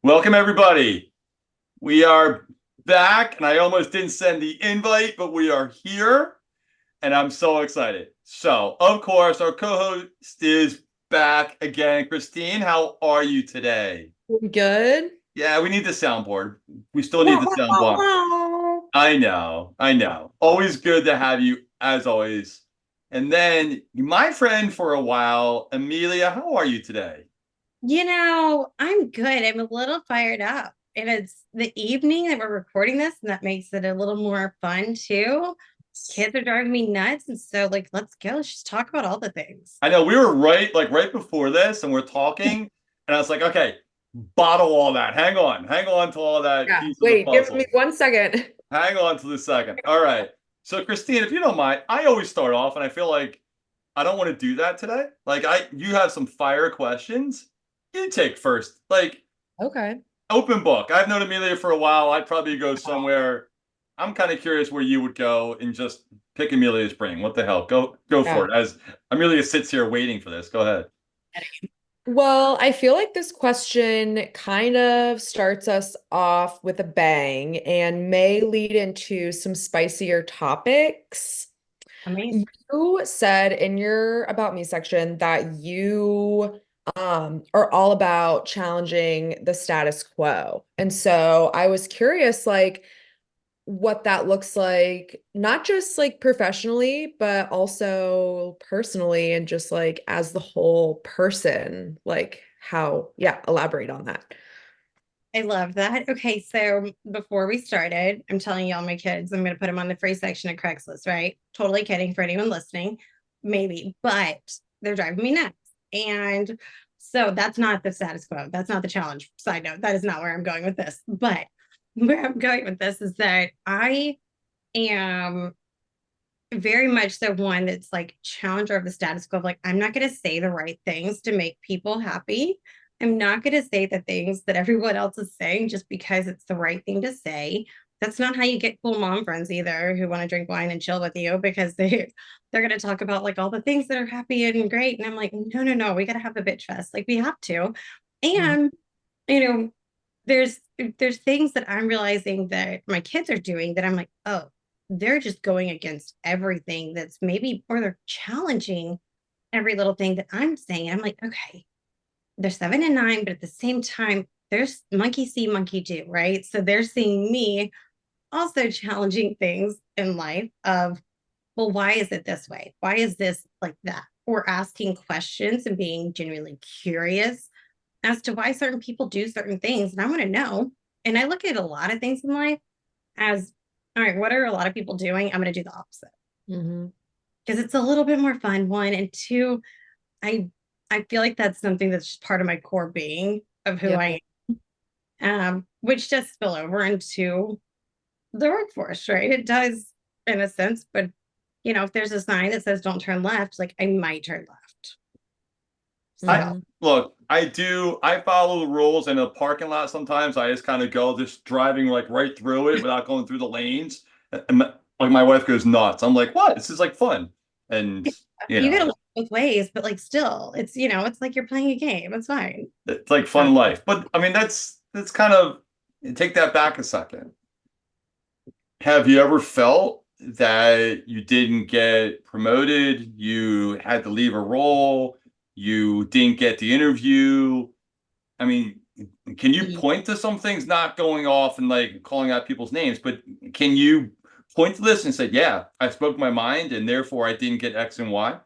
Welcome, everybody. We are back, and I almost didn't send the invite, but we are here, and I'm so excited. So, of course, our co-host is back again. Christine, how are you today? Good. Yeah, we need the soundboard. We still need Wow, the wow, wow, soundboard. wow. I know. Always good to have you, as always. And then, my friend for a while, Amelia, how are you today? I'm good. I'm a little fired up. And it's the evening that we're recording this, and that makes it a little more fun too. Kids are driving me nuts. And so, let's go. Let's just talk about all the things. I know we were right before this, and we're talking, and I was like, okay, bottle all that. Hang on to all that Yeah. piece of the Wait, give me puzzle. 1 second. Hang on to the second. All right. So, Christine, if you don't mind, I always start off, and I feel like I don't want to do that today. You have some fire questions. You take first. Okay. Open book. I've known Amelia for a while. I'd probably go somewhere. I'm kind of curious where you would go and just pick Amelia's brain. What the hell? Go for Yeah. it. As Amelia sits here waiting for this. Go ahead. Well, I feel like this question kind of starts us off with a bang and may lead into some spicier topics. Amazing. You said in your About Me section that you are all about challenging the status quo. And so I was curious, what that looks like, not just like professionally, but also personally and just like as the whole person, like how, yeah, elaborate on that. I love that. Okay, so before we started, I'm telling y'all my kids, I'm going to put them on the free section of Craigslist, right? Totally kidding for anyone listening, maybe, but they're driving me nuts. And so that's not the status quo. That's not the challenge. Side note, that is not where I'm going with this. But where I'm going with this is that I am very much so one that's like challenger of the status quo. Like, I'm not going to say the right things to make people happy. I'm not going to say the things that everyone else is saying just because it's the right thing to say. That's not how you get cool mom friends either, who want to drink wine and chill with you because they're going to talk about like all the things that are happy and great. And I'm like, no, we got to have a bitch fest. Like, we have to. Mhm. And you know, there's there's things that I'm realizing that my kids are doing that I'm like, oh, they're just going against everything that's maybe, or they're challenging every little thing that I'm saying. I'm like, okay, they're 7 and 9, but at the same time, there's monkey see, monkey do, right? So they're seeing me also challenging things in life of, well, why is it this way? Why is this like that? Or asking questions and being genuinely curious as to why certain people do certain things. And I want to know. And I look at a lot of things in life as, all right, what are a lot of people doing? I'm going to do the opposite Mhm. because it's a little bit more fun. One and two, I I feel like that's something that's just part of my core being of who Yeah. I am, which does spill over into the workforce, right? It does in a sense, but if there's a sign that says don't turn left, like I might turn left. I So Mhm. look, I do. I follow the rules in a parking lot. Sometimes I just kind of go, just driving like right through it without going through the lanes. Like my wife goes nuts. I'm like, what? This is like fun, and you you gotta know, look both ways, but like still, it's like you're playing a game. It's fine. it's like fun life. But I mean, that's kind of take that back a second. Have you ever felt that you didn't get promoted, you had to leave a role, you didn't get the interview? I mean, can you point to some things not going off and like calling out people's names, but can you point to this and say, yeah, I spoke my mind and therefore I didn't get X and Y?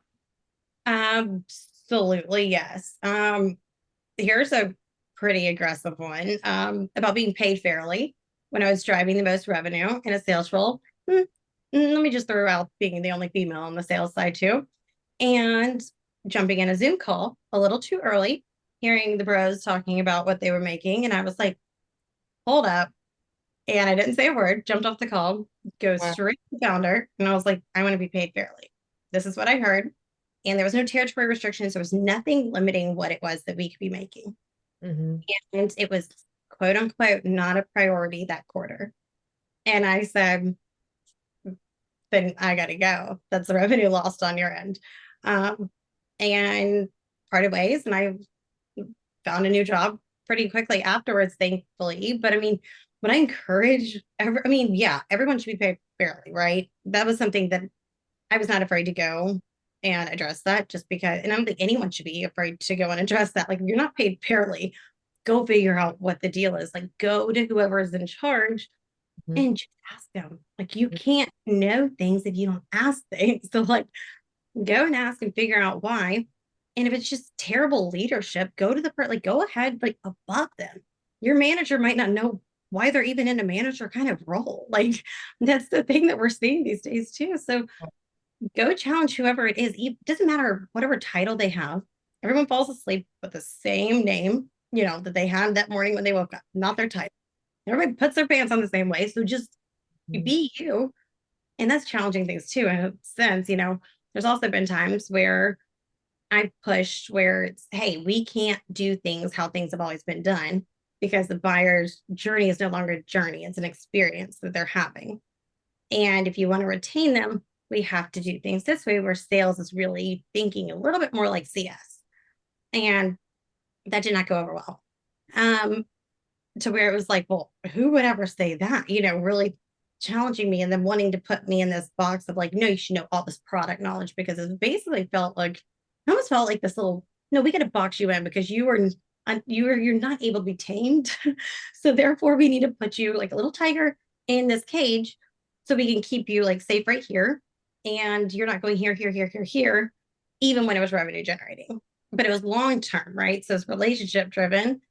Absolutely, yes. Here's a pretty aggressive one about being paid fairly when I was driving the most revenue in a sales role. Let me just throw out being the only female on the sales side too, and jumping in a Zoom call a little too early, hearing the bros talking about what they were making, and I was like, "Hold up!" And I didn't say a word. Jumped off the call, go Wow. straight to the founder, and I was like, "I want to be paid fairly. This is what I heard." And there was no territory restrictions. There was nothing limiting what it was that we could be making. Mhm. And it was quote unquote not a priority that quarter. And I said, then I got to go. That's the revenue lost on your end. Um, and parted ways. And I found a new job pretty quickly afterwards, thankfully. But I mean, would I encourage yeah, everyone should be paid fairly, right? That was something that I was not afraid to go and address that, just because, and I don't think anyone should be afraid to go and address that. Like, if you're not paid fairly, go figure out what the deal is. Like, go to whoever is in charge Mhm. and just ask them. Like, you can't know things if you don't ask things. So, like, go and ask and figure out why. And if it's just terrible leadership, go to the part, like, go ahead, like, above them. Your manager might not know why they're even in a manager kind of role. Like, that's the thing that we're seeing these days too. So go challenge whoever it is. It doesn't matter whatever title they have. Everyone falls asleep with the same name, that they had that morning when they woke up, not their title. Everybody puts their pants on the same way. So just be you. And that's challenging things too. In a sense, there's also been times where I've pushed where it's, hey, we can't do things how things have always been done, because the buyer's journey is no longer a journey, it's an experience that they're having. And if you want to retain them, we have to do things this way, where sales is really thinking a little bit more like CS. And that did not go over well. To where it was like, well, who would ever say that? Really challenging me, and then wanting to put me in this box of like, no, you should know all this product knowledge, because it basically felt like, I almost felt like this little, no, we got to box you in because you're not able to be tamed. So therefore we need to put you like a little tiger in this cage so we can keep you like safe right here. And you're not going here, here, here, here, here, even when it was revenue generating. But it was long term, right? So it's relationship driven,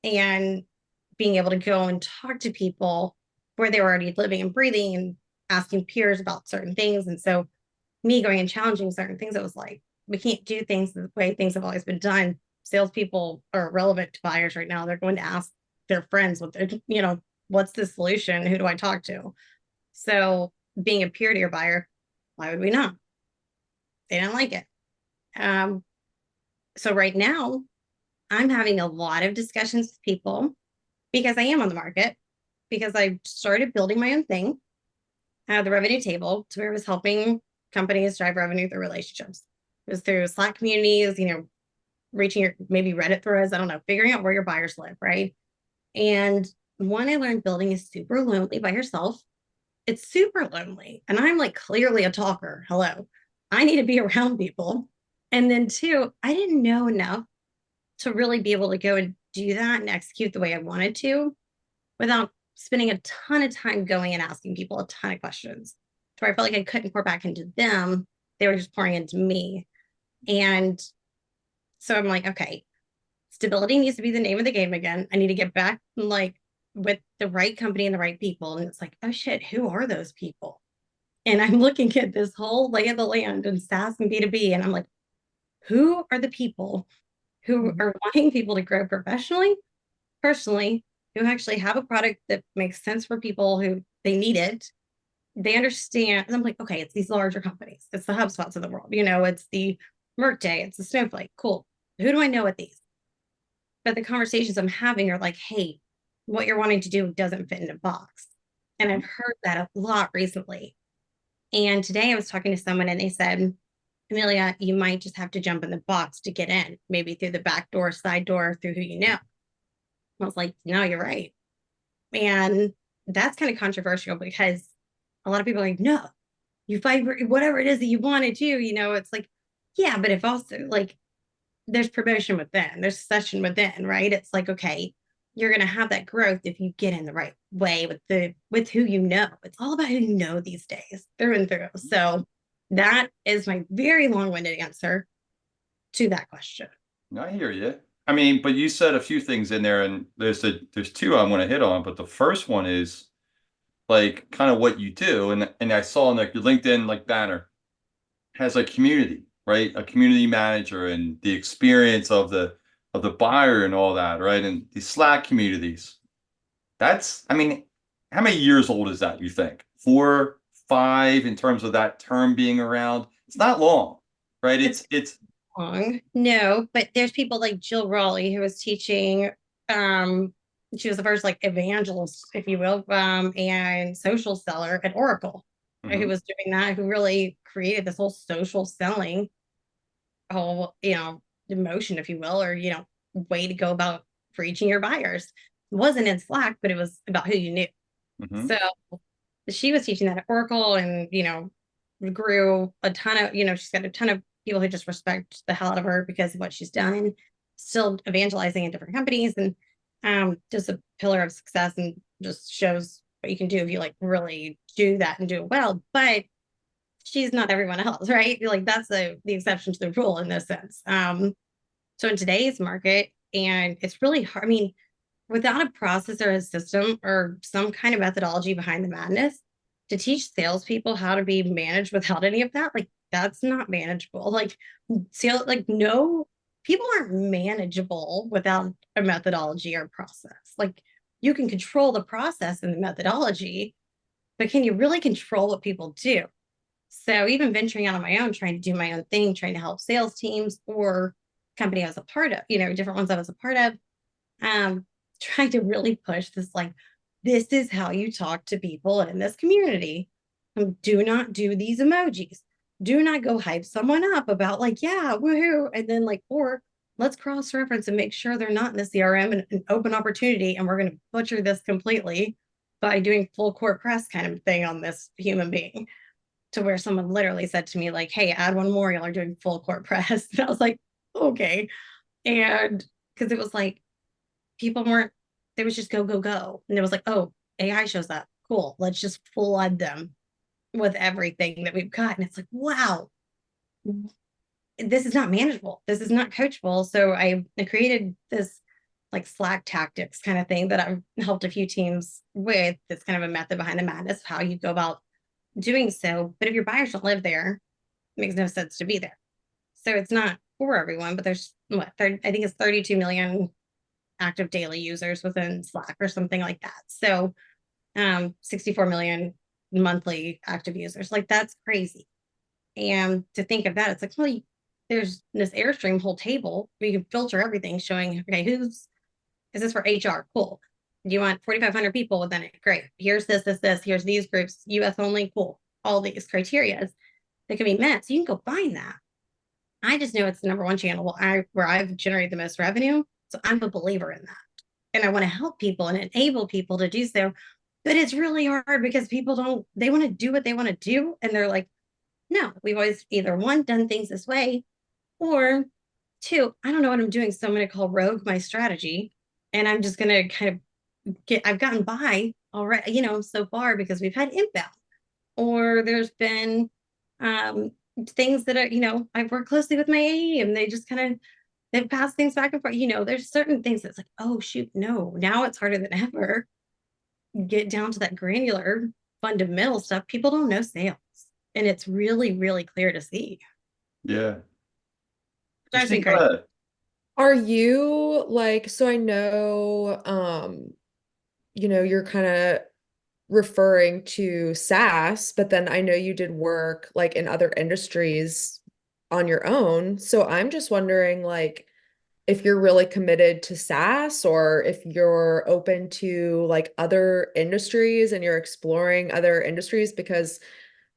and being able to go and talk to people where they were already living and breathing, and asking peers about certain things. And so me going and challenging certain things, it was like, we can't do things the way things have always been done. Salespeople are relevant to buyers right now. They're going to ask their friends what's the solution? Who do I talk to? So being a peer to your buyer, why would we not? They don't like it. So right now I'm having a lot of discussions with people, because I am on the market, because I started building my own thing, the revenue table, to where it was helping companies drive revenue through relationships. It was through Slack communities, reaching your maybe Reddit threads, I don't know, figuring out where your buyers live, right? And one I learned, building is super lonely by yourself. It's super lonely. And I'm like clearly a talker. Hello. I need to be around people. And then two, I didn't know enough to really be able to go and do that and execute the way I wanted to, without spending a ton of time going and asking people a ton of questions, to where I felt like I couldn't pour back into them. They were just pouring into me. And so I'm like, okay, stability needs to be the name of the game again. I need to get back like with the right company and the right people. And it's like, oh shit, who are those people? And I'm looking at this whole lay of the land and SaaS and B2B. And I'm like, who are the people who are wanting people to grow professionally, personally, who actually have a product that makes sense for people who they need it? They understand. And I'm like, okay, it's these larger companies. It's the HubSpots of the world. It's the Workday, it's the Snowflake. Cool. Who do I know at these? But the conversations I'm having are like, hey, what you're wanting to do doesn't fit in a box. And I've heard that a lot recently. And today I was talking to someone and they said, Amelia, you might just have to jump in the box to get in, maybe through the back door, side door, through who you know. I was like, no, you're right. And that's kind of controversial, because a lot of people are like, no, you fight for whatever it is that you want to do. It's like, yeah, but if also like there's promotion within, there's succession within, right? It's like, okay, you're going to have that growth if you get in the right way with who you know. It's all about who you know these days, through and through. So that is my very long-winded answer to that question. I hear you. I mean, but you said a few things in there, and there's two I want to hit on. But the first one is like kind of what you do, and I saw in like your LinkedIn like banner has a community, right? A community manager and the experience of the buyer and all that, right? And the Slack communities. That's, I mean, how many years old is that, you think? 4, 5 in terms of that term being around? It's not long, right? It's Long. No, but there's people like Jill Raleigh, who was teaching. She was the first like evangelist, if you will, and social seller at Oracle, who was doing that, who really created this whole social selling whole, emotion, if you will, or way to go about reaching your buyers. It wasn't in Slack, but it was about who you knew. Mhm. So she was teaching that at Oracle, and grew a ton of, she's got a ton of people who just respect the hell out of her because of what she's done, still evangelizing in different companies, and just a pillar of success, and just shows what you can do if you like really do that and do it well. But she's not everyone else, right? Like that's the exception to the rule in this sense. So in today's market, and it's really hard. I mean, without a process or a system or some kind of methodology behind the madness to teach salespeople how to be managed without any of that, like that's not manageable. Like like no, people aren't manageable without a methodology or process. Like you can control the process and the methodology, but can you really control what people do? So even venturing out on my own, trying to do my own thing, trying to help sales teams or company I was a part of, different ones I was a part of, um, trying to really push this, like, this is how you talk to people in this community. Do not do these emojis. Do not go hype someone up about like, yeah, woohoo. And then like, or let's cross-reference and make sure they're not in the CRM and an open opportunity. And we're going to butcher this completely by doing full court press kind of thing on this human being, to where someone literally said to me, like, hey, add one more, y'all are doing full court press. And I was like, okay. And because it was like, people weren't, they was just go, go, go. And it was like, oh, AI shows up. Cool. Let's just flood them with everything that we've got. And it's like, wow, this is not manageable. This is not coachable. So I created this like Slack tactics kind of thing that I've helped a few teams with. That's kind of a method behind the madness of how you go about doing so. But if your buyers don't live there, it makes no sense to be there. So it's not for everyone, but there's what, 30, I think it's 32 million active daily users within Slack or something like that. So 64 million monthly active users. Like that's crazy. And to think of that, it's like, well, there's this Airstream whole table where you can filter everything showing, okay, is this for HR? Cool. Do you want 4,500 people within it? Great. Here's this. Here's these groups, US only. Cool. All these criteria that can be met. So you can go find that. I just know it's the number one channel where I've generated the most revenue. So I'm a believer in that. And I want to help people and enable people to do so. But it's really hard because people they want to do what they want to do. And they're like, no, we've always either one, done things this way, or two, I don't know what I'm doing. So I'm going to call rogue my strategy. And I'm just going to kind of I've gotten by already, so far because we've had inbound, or there's been things that are, I've worked closely with my AE and they just kind of, they've passed things back and forth. There's certain things that's like, oh shoot, no, now it's harder than ever. Get down to that granular fundamental stuff. People don't know sales. And it's really, really clear to see. Yeah. Drives me Christine, go crazy. ahead. Are you like, so I know, you're kind of referring to SaaS, but then I know you did work like in other industries on your own. So I'm just wondering like if you're really committed to SaaS or if you're open to like other industries and you're exploring other industries because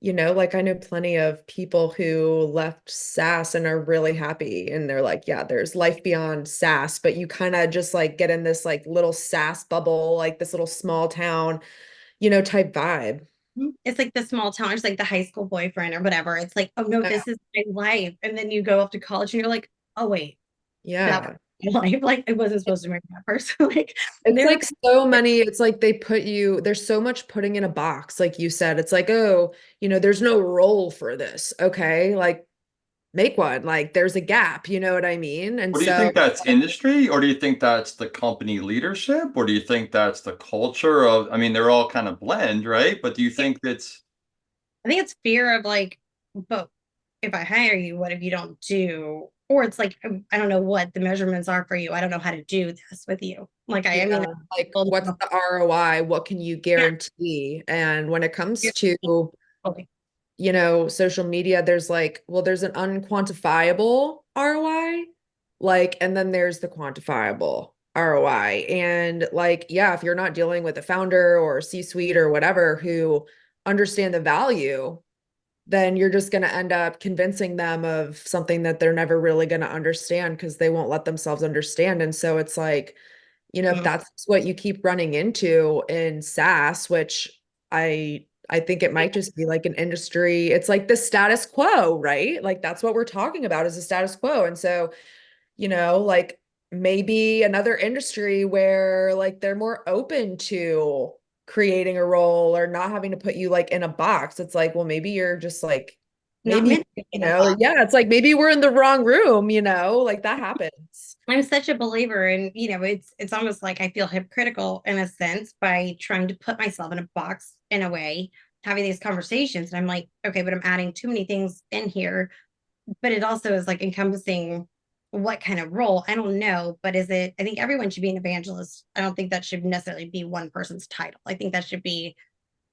like I know plenty of people who left SaaS and are really happy and they're like, yeah, there's life beyond SaaS, but you kind of just like get in this like little SaaS bubble, like this little small town, type vibe. It's like the small town, it's like the high school boyfriend or whatever. It's like, oh no, Yeah. this is my life. And then you go off to college and you're like, oh wait, that was Yeah. my life. Like I wasn't supposed to marry that person. Like It's there like so many, it's like they put you, there's so much putting in a box, like you said. It's like, oh, there's no role for this. Okay. Like make one. Like there's a gap, you know what I mean? And What do you so think that's industry, or do you think that's the company leadership, or do you think that's the culture of, I mean, they're all kind of blend, right? But do you think that's, I think it's fear of like, but if I hire you, what if you don't do? Or it's like, I don't know what the measurements are for you. I don't know how to do this with you. Like, I mean, yeah, like well, what's the ROI? What can you yeah, guarantee? And when it comes yeah, to totally. social media, there's like, well, there's an unquantifiable ROI, like, and then there's the quantifiable ROI. And like, yeah, if you're not dealing with a founder or C-suite or whatever who understand the value, then you're just going to end up convincing them of something that they're never really going to understand because they won't let themselves understand. And so it's like, if that's what you keep running into in SaaS, which I think it might just be like an industry. It's like the status quo, right? Like that's what we're talking about is the status quo. And so, like maybe another industry where like they're more open to creating a role or not having to put you like in a box. It's like, well, maybe you're just like, Not maybe, meant to be in a box. yeah, it's like maybe we're in the wrong room, like that happens. I'm such a believer in, it's almost like I feel hypocritical in a sense by trying to put myself in a box in a way, having these conversations. And I'm like, okay, but I'm adding too many things in here. But it also is like encompassing what kind of role, I don't know, but I think everyone should be an evangelist. I don't think that should necessarily be one person's title. I think that should be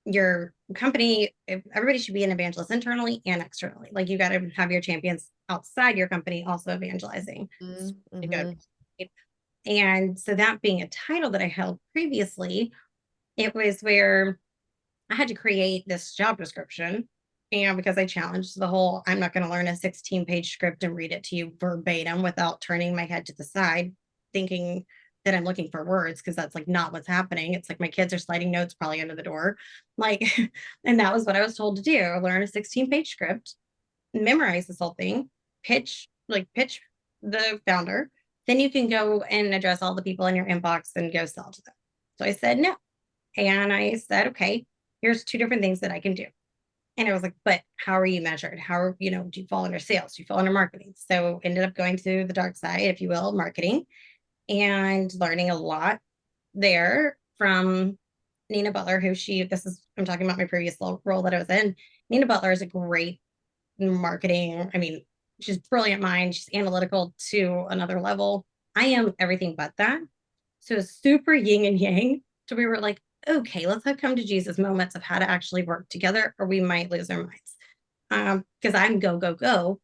your company. Everybody should be an evangelist internally and externally. Like you got to have your champions outside your company also evangelizing. Mm-hmm. And so that being a title that I held previously, it was where I had to create this job description. And because I challenged the whole, I'm not going to learn a 16-page script and read it to you verbatim without turning my head to the side, thinking that I'm looking for words, because that's like not what's happening. It's like my kids are sliding notes probably under the door. Like, and that was what I was told to do. Learn a 16-page script, memorize this whole thing, pitch the founder. Then you can go and address all the people in your inbox and go sell to them. So I said no. And I said, okay, here's two different things that I can do. And I was like, but how are you measured? Do you fall under sales? Do you fall under marketing? So ended up going to the dark side, if you will, marketing, and learning a lot there from Nina Butler, I'm talking about my previous role that I was in. Nina Butler is a great marketing. I mean, she's brilliant mind. She's analytical to another level. I am everything but that. So it's super yin and yang. So we were like, okay, let's have come to Jesus moments of how to actually work together, or we might lose our minds. Because I'm go, go, go.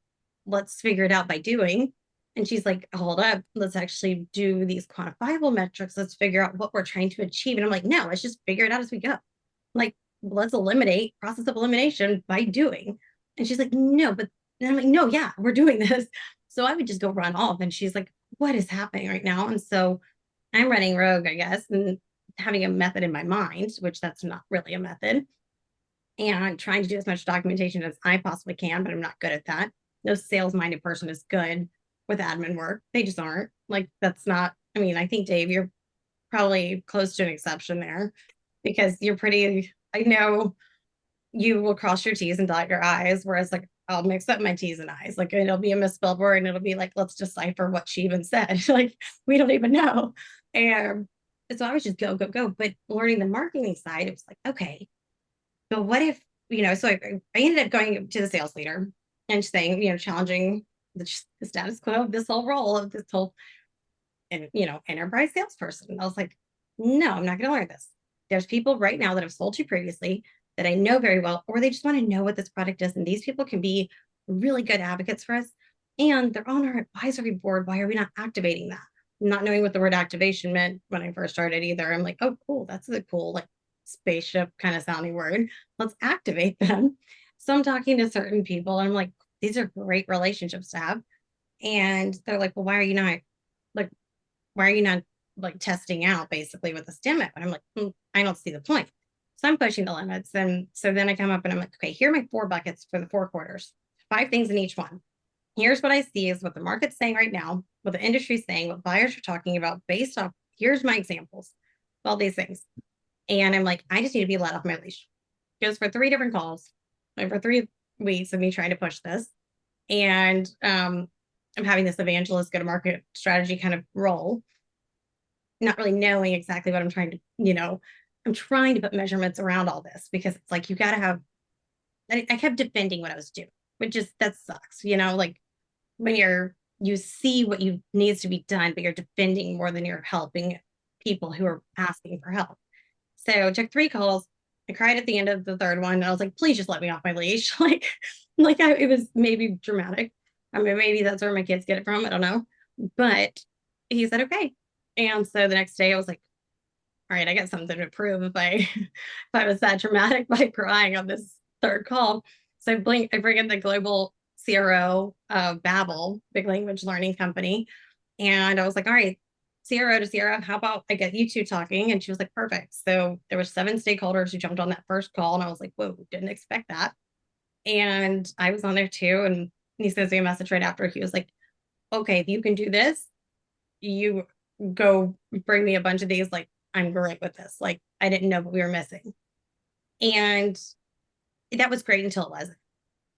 Let's figure it out by doing. And she's like, hold up, let's actually do these quantifiable metrics. Let's figure out what we're trying to achieve. And I'm like, no, let's just figure it out as we go. Like, let's eliminate process of elimination by doing. And she's like, no, but and I'm like, no, yeah, we're doing this. So I would just go run off. And she's like, what is happening right now? And so I'm running rogue, I guess, and having a method in my mind, which that's not really a method, and trying to do as much documentation as I possibly can, but I'm not good at that. No sales-minded person is good with admin work. They just aren't. Like, that's not, I mean, I think, Dave, you're probably close to an exception there because I know you will cross your T's and dot your I's, whereas like I'll mix up my T's and I's. Like it'll be a misspelled word and it'll be like, let's decipher what she even said. Like we don't even know. And so I was just go, go, go. But learning the marketing side, it was like, okay, but what if, so I ended up going to the sales leader and saying, challenging the status quo of this whole role of this whole, enterprise salesperson. And I was like, no, I'm not going to learn this. There's people right now that have sold to previously that I know very well, or they just want to know what this product is. And these people can be really good advocates for us. And they're on our advisory board. Why are we not activating that? Not knowing what the word activation meant when I first started either. I'm like, oh, cool. That's a cool, like spaceship kind of sounding word. Let's activate them. So I'm talking to certain people and I'm like, these are great relationships to have. And they're like, well, why are you not like testing out basically with the STEM app? And I'm like, I don't see the point. So I'm pushing the limits. And so then I come up and I'm like, okay, here are my 4 buckets for the 4 quarters, 5 things in each one. Here's what I see is what the market's saying right now, what the industry's saying, what buyers are talking about based off, here's my examples of all these things. And I'm like, I just need to be let off my leash. It goes for 3 different calls over 3 weeks of me trying to push this. And I'm having this evangelist go-to-market strategy kind of role, not really knowing exactly what I'm trying to, I'm trying to put measurements around all this because it's like, you got to have, I kept defending what I was doing, which is, that sucks, like when you see what needs to be done, but you're defending more than you're helping people who are asking for help. So I took 3 calls. I cried at the end of the 3rd one. And I was like, please just let me off my leash. It was maybe dramatic. I mean, maybe that's where my kids get it from. I don't know. But he said, okay. And so the next day I was like, all right, I got something to prove if I was that dramatic by crying on this 3rd call. So I bring in the global CRO of Babbel, big language learning company. And I was like, all right, CRO to CRO, how about I get you two talking? And she was like, perfect. So there were 7 stakeholders who jumped on that first call. And I was like, whoa, didn't expect that. And I was on there too. And he sends me a message right after. He was like, okay, if you can do this, you go bring me a bunch of these. Like, I'm great with this. Like, I didn't know what we were missing. And that was great until it wasn't.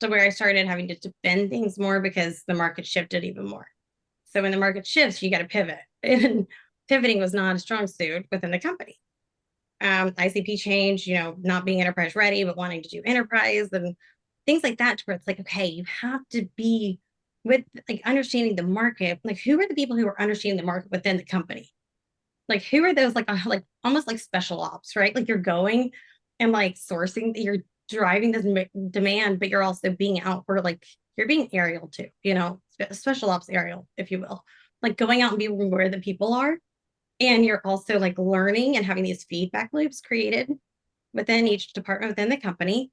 So where I started having to defend things more because the market shifted even more. So when the market shifts, you got to pivot. And pivoting was not a strong suit within the company. ICP change, not being enterprise ready, but wanting to do enterprise and things like that, where it's like, okay, you have to be with like understanding the market. Like, who are the people who are understanding the market within the company? Like, who are those like almost like special ops, right? Like you're going and like sourcing, you're driving this demand, but you're also being out for like you're being aerial too, special ops aerial, if you will, like going out and being where the people are. And you're also like learning and having these feedback loops created within each department within the company.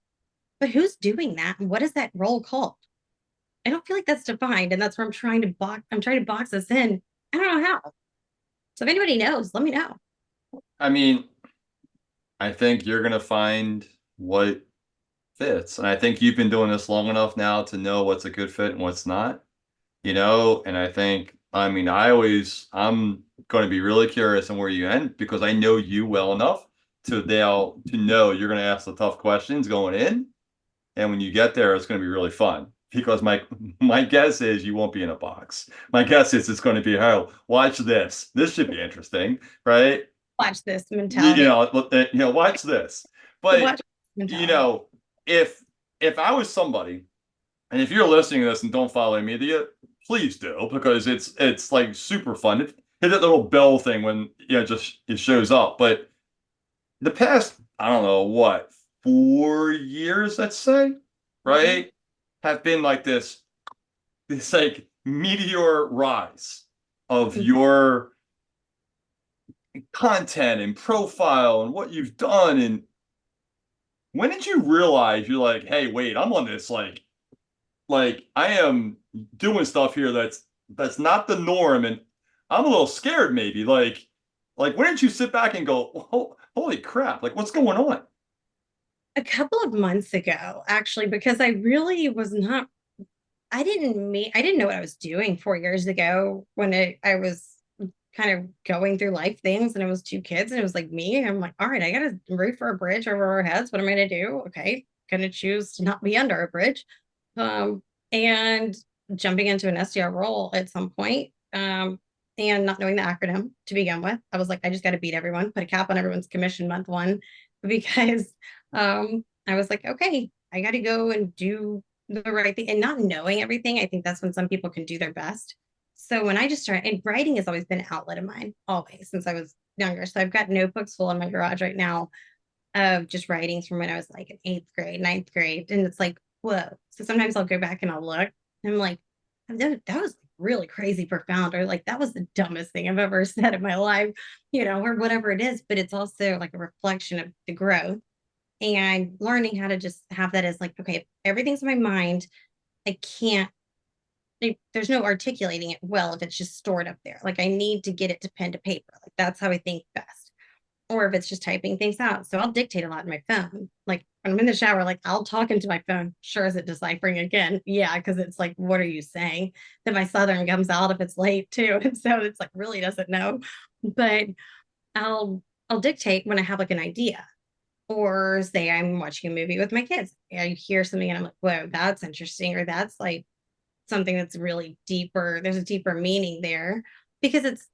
But who's doing that? And what is that role called? I don't feel like that's defined. And that's where I'm trying to box us in. I don't know how. So if anybody knows, let me know. I mean, I think you're gonna find what fits. And I think you've been doing this long enough now to know what's a good fit and what's not, and I think, I mean, I'm going to be really curious on where you end because I know you well enough to know you're going to ask the tough questions going in. And when you get there, it's going to be really fun because my guess is you won't be in a box. My guess is it's going to be, oh, watch this. This should be interesting, right? Watch this mentality. Watch this. Watch But mentality. if I was somebody, and if you're listening to this and don't follow media, please do because it's like super fun. Hit that little bell thing when just it shows up. But the past, I don't know what, 4 years, let's say, right, have been like this like meteor rise of your content and profile and what you've done. And when did you realize you're like, hey, wait, I'm on this like I am doing stuff here that's not the norm, and I'm a little scared maybe. Like when did you sit back and go, oh, holy crap, like what's going on? A couple of months ago, actually, because I really was not, I didn't know what I was doing 4 years ago when I was kind of going through life things and it was 2 kids and it was like me. I'm like, all right, I got to roof for a bridge over our heads. What am I going to do? Okay. Going to choose to not be under a bridge. And jumping into an SDR role at some point, and not knowing the acronym to begin with, I was like, I just got to beat everyone, put a cap on everyone's commission month one, because I was like, okay, I got to go and do the right thing. And not knowing everything, I think that's when some people can do their best. So when I just started, and writing has always been an outlet of mine, always since I was younger. So I've got notebooks full in my garage right now of just writings from when I was like in 8th grade, 9th grade. And it's like, whoa. So sometimes I'll go back and I'll look and I'm like, that was really crazy profound, or like that was the dumbest thing I've ever said in my life, or whatever it is. But it's also like a reflection of the growth and learning how to just have that as like, okay, everything's in my mind. I can't, there's no articulating it well if it's just stored up there. Like I need to get it to pen to paper. Like that's how I think best. Or if it's just typing things out. So I'll dictate a lot in my phone. Like when I'm in the shower, like I'll talk into my phone. Sure, is it deciphering again? Yeah, because it's like, what are you saying? Then my Southern comes out if it's late too. And so it's like really doesn't know. But I'll I'll dictate when I have like an idea. Or say I'm watching a movie with my kids. I hear something and I'm like, whoa, that's interesting. Or that's like something that's really deeper. There's a deeper meaning there because it's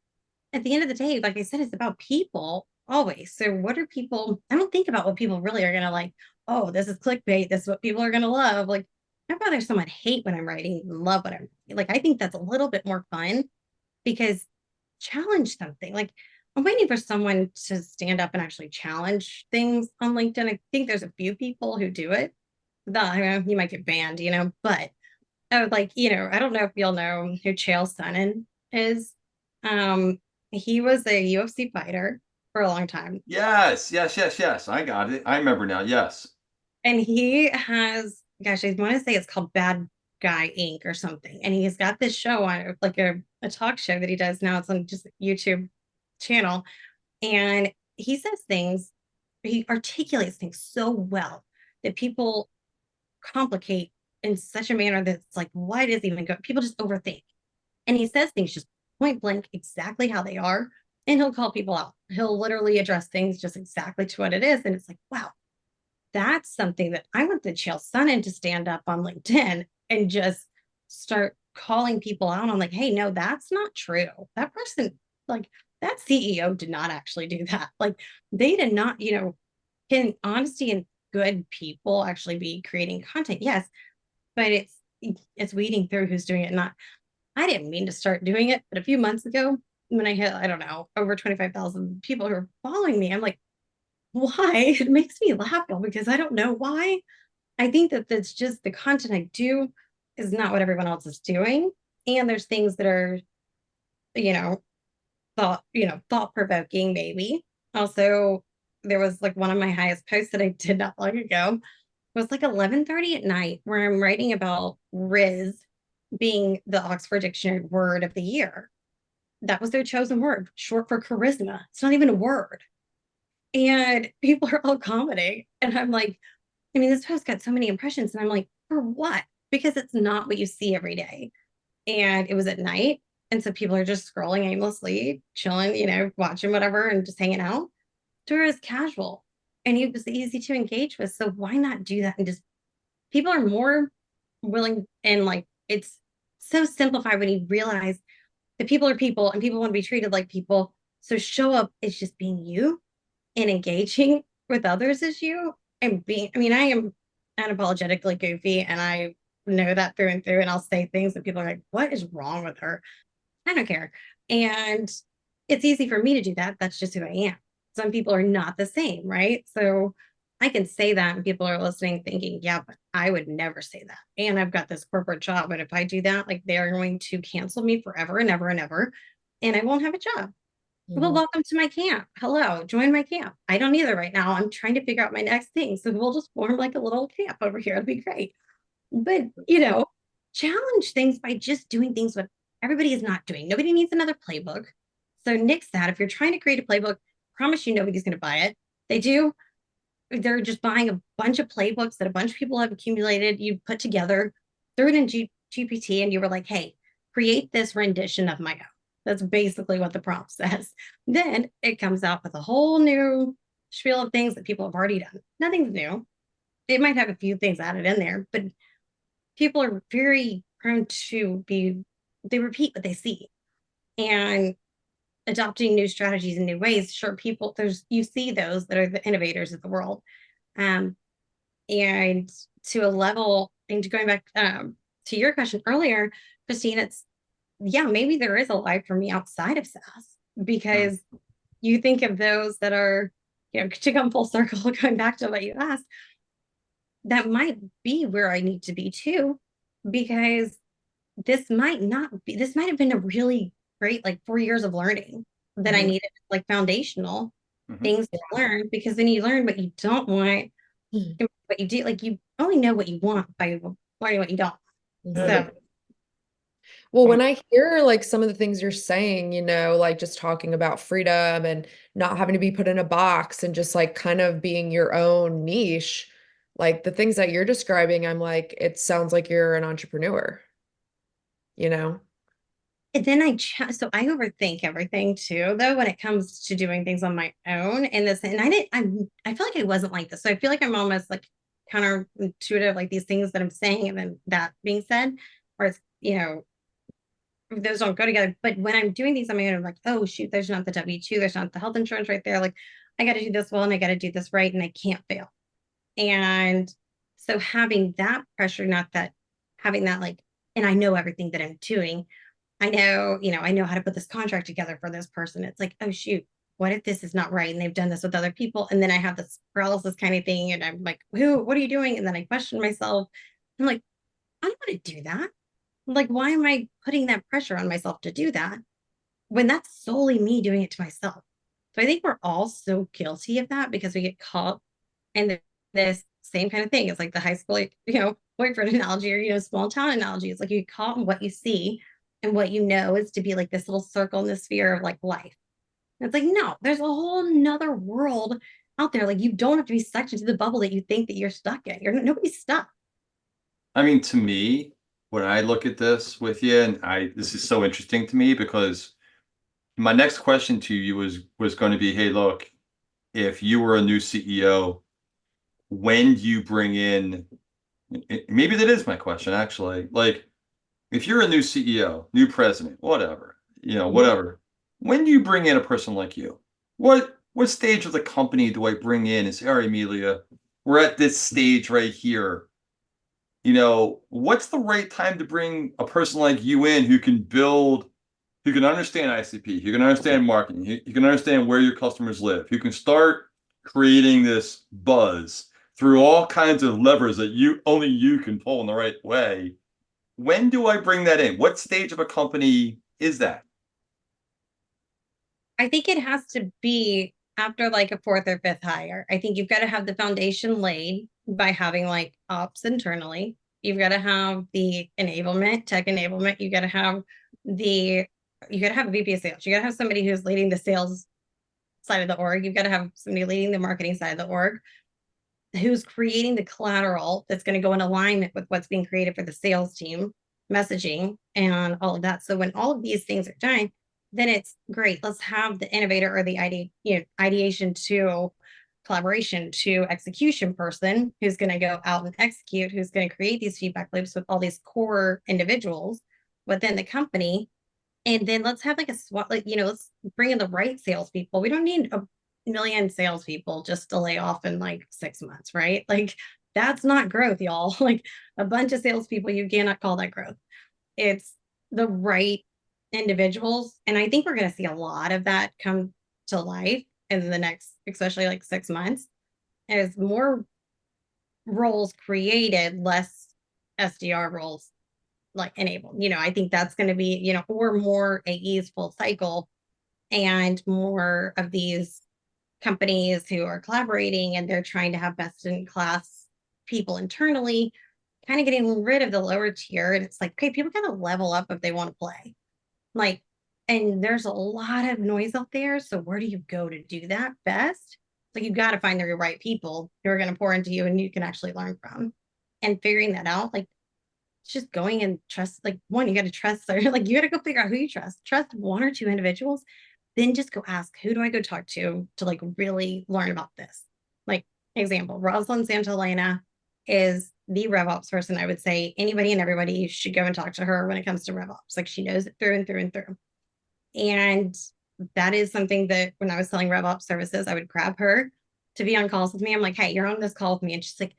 at the end of the day, like I said, it's about people always. So what are people? I don't think about what people really are going to like. Oh, this is clickbait. This is what people are going to love. Like I'd rather someone hate what I'm writing than love what I'm like. I think that's a little bit more fun because challenge something. Like I'm waiting for someone to stand up and actually challenge things on LinkedIn. I think there's a few people who do it. You might get banned, but I would like, I don't know if you'll know who Chael Sonnen is. He was a UFC fighter for a long time. Yes, yes, yes, yes. I got it. I remember now. Yes. And he has, gosh, I want to say it's called Bad Guy Inc. or something. And he's got this show on, like a talk show that he does now. It's on just YouTube channel. And he says things, he articulates things so well that people complicate in such a manner that's like, why does it even go? People just overthink. And he says things just point blank, exactly how they are. And he'll call people out. He'll literally address things just exactly to what it is. And it's like, wow, that's something that I want the Chael Sonnen to stand up on LinkedIn and just start calling people out on, like, hey, no, that's not true. That person, like, that CEO did not actually do that. Like, they did not, can honesty and good people actually be creating content? Yes, but it's weeding through who's doing it. Not, I didn't mean to start doing it, but a few months ago, when I hit, I don't know, over 25,000 people who are following me, I'm like, why? It makes me laugh because I don't know why. I think that that's just the content I do is not what everyone else is doing. And there's things that are, you know, thought provoking, maybe. Also, there was like one of my highest posts that I did not long ago. It was like 11:30 at night where I'm writing about Riz being the Oxford Dictionary word of the year. That was their chosen word, short for charisma. It's not even a word. And people are all commenting. And I'm like, I mean, this post got so many impressions. And I'm like, for what? Because it's not what you see every day. And it was at night. And so people are just scrolling aimlessly, chilling, watching whatever and just hanging out. To where it's casual. And it was easy to engage with. So why not do that? And just people are more willing, and like it's so simplified when you realize that people are people and people want to be treated like people. So show up is just being you and engaging with others as you and being, I mean, I am unapologetically goofy and I know that through and through. And I'll say things that people are like, what is wrong with her? I don't care. And it's easy for me to do that. That's just who I am. Some people are not the same, right? So I can say that and people are listening thinking, yeah, but I would never say that. And I've got this corporate job. But if I do that, like they're going to cancel me forever and ever and ever. And I won't have a job. Well, Mhm. welcome to my camp. Hello, join my camp. I don't either right now. I'm trying to figure out my next thing. So we'll just form like a little camp over here. It'll be great. But, challenge things by just doing things what everybody is not doing. Nobody needs another playbook. So nix that. If you're trying to create a playbook, promise you nobody's going to buy it. They do. They're just buying a bunch of playbooks that a bunch of people have accumulated. You put together, threw it in GPT, and you were like, hey, create this rendition of my own. That's basically what the prompt says. Then it comes out with a whole new spiel of things that people have already done. Nothing's new. It might have a few things added in there, but people are very prone to they repeat what they see. And adopting new strategies and new ways, sure, you see those that are the innovators of the world. Um, and to a level, and to going back to your question earlier, Christine, it's, yeah, maybe there is a life for me outside of SaaS because you think of those that are, to come full circle, going back to what you asked, that might be where I need to be too, because this might have been a really great, like 4 years of learning that I Mhm. needed, like foundational Mhm. things to learn, because then you learn what you don't want, Mhm. what you do, like you only know what you want by learning what you don't. Mhm. So Well, Um, when I hear like some of the things you're saying, like just talking about freedom and not having to be put in a box and just like kind of being your own niche, like the things that you're describing, I'm like, it sounds like you're an entrepreneur, you know? and then so I overthink everything too, though, when it comes to doing things on my own. And I feel like I wasn't like this. So I feel like I'm almost like counterintuitive, like these things that I'm saying, and then that being said, or it's, those don't go together. But when I'm doing these on my own, I'm like, oh shoot, there's not the W-2, there's not the health insurance right there. Like I got to do this well and I got to do this right and I can't fail. And so having that pressure, not that having that like, and I know everything that I'm doing. I know how to put this contract together for this person. It's like, oh shoot, what if this is not right? And they've done this with other people. And then I have this paralysis kind of thing. And I'm like, what are you doing? And then I question myself. I'm like, I don't want to do that. Like, why am I putting that pressure on myself to do that when that's solely me doing it to myself? So I think we're all so guilty of that because we get caught in this same kind of thing. It's like the high school, boyfriend analogy or, small town analogy. It's like you call it what you see and what you know is to be like this little circle in the sphere of like life. And it's like, no, there's a whole nother world out there. Like you don't have to be sucked into the bubble that you think that you're stuck in. Nobody's stuck. I mean, to me, when I look at this with you, and this is so interesting to me because my next question to you was going to be, hey, look, if you were a new CEO, when do you bring in, maybe that is my question actually. Like, if you're a new CEO, new president, whatever, whatever, when do you bring in a person like you? What stage of the company do I bring in and say, all right, Amelia, we're at this stage right here. What's the right time to bring a person like you in who can build, who can understand ICP, who can understand marketing, who can understand where your customers live, who can start creating this buzz through all kinds of levers that only you can pull in the right way. When do I bring that in? What stage of a company is that? I think it has to be after like a fourth or fifth hire. I think you've got to have the foundation laid by having like ops internally. You've got to have the enablement, tech enablement. You got to have a VP of sales. You got to have somebody who's leading the sales side of the org. You've got to have somebody leading the marketing side of the org who's creating the collateral that's going to go in alignment with what's being created for the sales team, messaging, and all of that. So when all of these things are done, then it's great. Let's have the innovator or the ideation to collaboration to execution person who's going to go out and execute, who's going to create these feedback loops with all these core individuals within the company. And then let's have like a SWAT, let's bring in the right salespeople. We don't need a million salespeople just to lay off in like 6 months, right? Like that's not growth, y'all. Like a bunch of salespeople, you cannot call that growth. It's the right individuals. And I think we're going to see a lot of that come to life in the next, especially like 6 months, as more roles created, less SDR roles like enabled. I think that's going to be, or more AEs full cycle and more of these companies who are collaborating and they're trying to have best in class people internally, kind of getting rid of the lower tier. And it's like, okay, people got to level up if they want to play. Like, and there's a lot of noise out there. So where do you go to do that best? Like, you've got to find the right people who are going to pour into you and you can actually learn from. And figuring that out, like, it's just going and trust. Like, one, you got to trust, or like, you got to go figure out who you trust. Trust one or two individuals, then just go ask, who do I go talk to like really learn about this? Like, example, Rosalind Santalena is the RevOps person. I would say anybody and everybody should go and talk to her when it comes to RevOps. Like, she knows it through and through and through. And that is something that when I was selling RevOps services, I would grab her to be on calls with me. I'm like, hey, you're on this call with me. And she's like,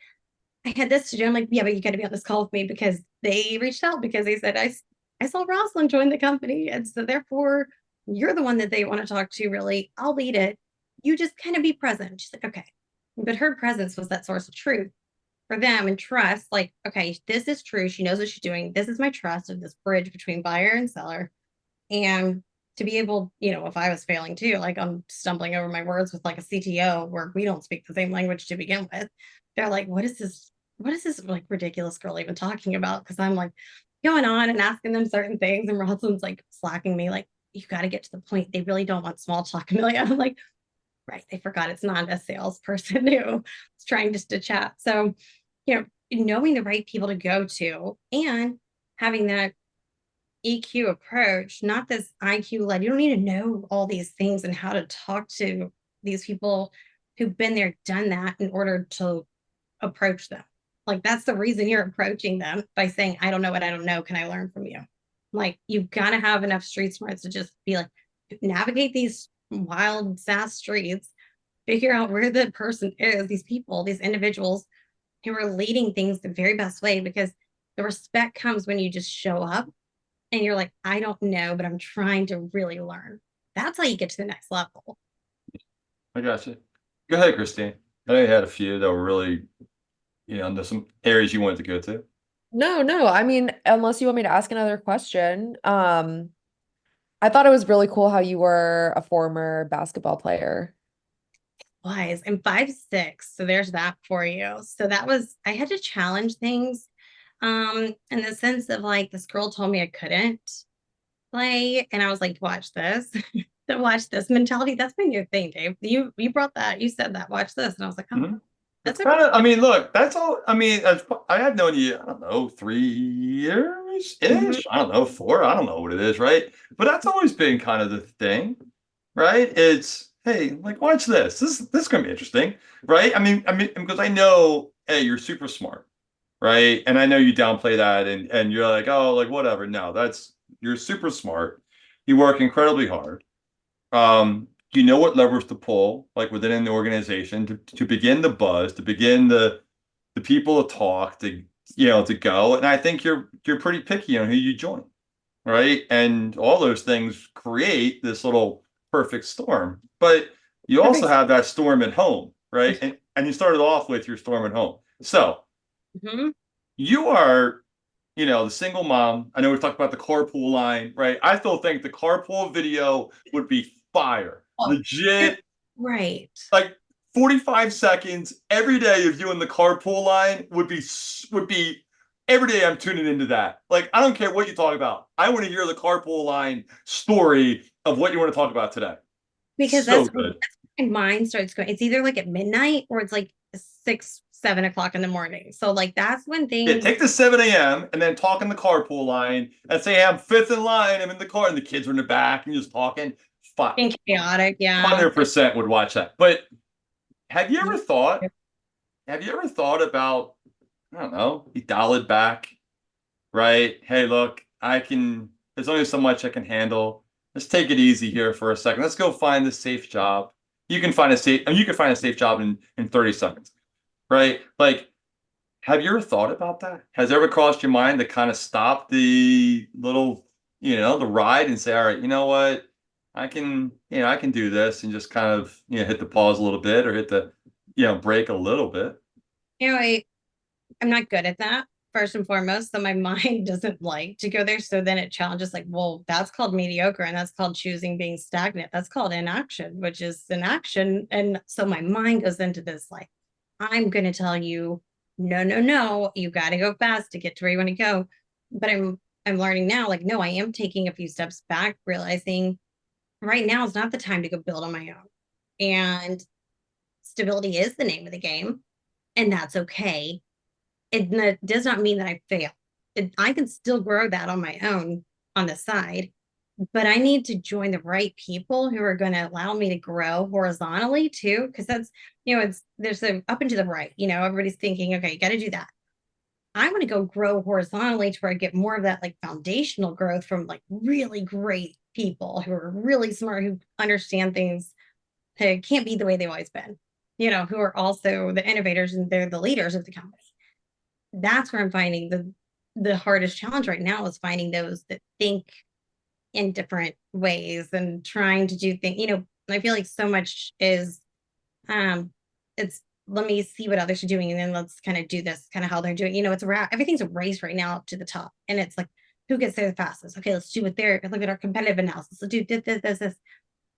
I had this to do. I'm like, yeah, but you got to be on this call with me because they reached out because they said, I saw Rosalind join the company. And so therefore, you're the one that they want to talk to, really. I'll lead it. You just kind of be present. She's like, okay. But her presence was that source of truth for them and trust. Like, okay, this is true. She knows what she's doing. This is my trust of this bridge between buyer and seller. And to be able, if I was failing too, like I'm stumbling over my words with like a CTO where we don't speak the same language to begin with. They're like, what is this like ridiculous girl even talking about? Because I'm like going on and asking them certain things, and Rosalind's like slacking me, like, you got to get to the point. They really don't want small talk, Amelia. I'm like, right, they forgot it's not a salesperson who is trying just to chat. So, knowing the right people to go to and having that EQ approach, not this IQ led. You don't need to know all these things and how to talk to these people who've been there, done that in order to approach them. Like, that's the reason you're approaching them, by saying, I don't know what I don't know. Can I learn from you? Like, you've got to have enough street smarts to just be like, navigate these wild SaaS streets, figure out where the person is, these people, these individuals who are leading things the very best way, because the respect comes when you just show up and you're like, I don't know, but I'm trying to really learn. That's how you get to the next level. I got you. Go ahead, Christine. I know you had a few that were really, there's some areas you wanted to go to. No. I mean, unless you want me to ask another question. I thought it was really cool how you were a former basketball player. I'm 5'6", so there's that for you. So that was, I had to challenge things in the sense of like this girl told me I couldn't play, and I was like, watch this. The watch this mentality. That's been your thing, Dave. You brought that, you said that, watch this. And I was like, oh, Mhm. It's that's kind of, I okay. mean, look, that's all. I mean, I have known you, I don't know, 3 years Mhm. ish. I don't know, 4. I don't know what it is, right? But that's always been kind of the thing, right? It's, hey, like, watch this. This is gonna be interesting, right? I mean, because I know, hey, you're super smart, right? And I know you downplay that, and you're like, oh, like whatever. No, that's you're super smart. You work incredibly hard. You know what levers to pull, like within an organization, to begin the buzz, to begin the people to talk, to to go. And I think you're pretty picky on who you join, right? And all those things create this little perfect storm. But you also Perfect. have that storm at home, right? And you started off with your storm at home. So Mhm. you are, the single mom. I know we talked about the carpool line, right? I still think the carpool video would be fire. Oh, Legit, right. like 45 seconds every day of you in the carpool line would be every day I'm tuning into that. Like, I don't care what you talk about. I want to hear the carpool line story of what you want to talk about today. Because So good. that's when my mind starts going. It's either like at midnight or it's like 6, 7 o'clock in the morning. So like that's when Yeah, things take the 7 a.m. and then talk in the carpool line and say, hey, I'm fifth in line. I'm in the car, and the kids are in the back and you're just talking. Fine. being chaotic. Yeah. 100% would watch that. But have you ever thought, have you ever thought about, I don't know, you dial it back, right? Hey, look, there's only so much I can handle. Let's take it easy here for a second. Let's go find the safe job. You can find a safe job in 30 seconds, right? Like, have you ever thought about that? Has it ever crossed your mind to kind of stop the little, the ride and say, all right, you know what? I can do this, and just kind of, hit the pause a little bit, or hit the, brake a little bit. I'm not good at that, first and foremost. So my mind doesn't like to go there. So then it challenges like, well, that's called mediocre and that's called choosing being stagnant. That's called inaction, which is inaction. And so my mind goes into this like, I'm gonna tell you, no, no, no, you gotta go fast to get to where you want to go. But I'm learning now, like, no, I am taking a few steps back, realizing right now is not the time to go build on my own. And stability is the name of the game, and that's okay. It does not mean that I fail. I can still grow that on my own on the side, but I need to join the right people who are going to allow me to grow horizontally too. Cause that's, it's, there's a up and to the right, everybody's thinking, okay, you got to do that. I want to go grow horizontally to where I get more of that like foundational growth from like really great people who are really smart, who understand things, who can't be the way they've always been, who are also the innovators and they're the leaders of the company. That's where I'm finding the hardest challenge right now is finding those that think in different ways and trying to do things. I feel like so much is um it's let me see what others are doing and then let's kind of do this kind of how they're doing. It's everything's a race right now up to the top. And it's like who gets there the fastest? Okay, let's do what they're look at our competitive analysis. Let's do this.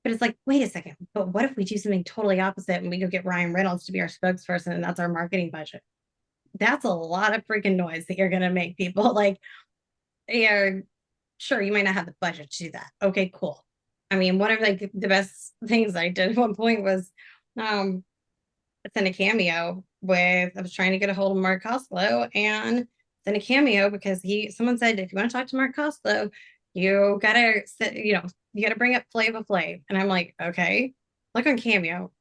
But it's like, wait a second, but what if we do something totally opposite and we go get Ryan Reynolds to be our spokesperson and that's our marketing budget? That's a lot of freaking noise that you're going to make people like, yeah, sure, you might not have the budget to do that. Okay, cool. I mean, one of like the best things I did at one point was send a cameo I was trying to get a hold of Mark Coslow and send a cameo because someone said, if you want to talk to Mark Coslow, you gotta, you gotta bring up Flava Flav. And I'm like, okay, look on Cameo.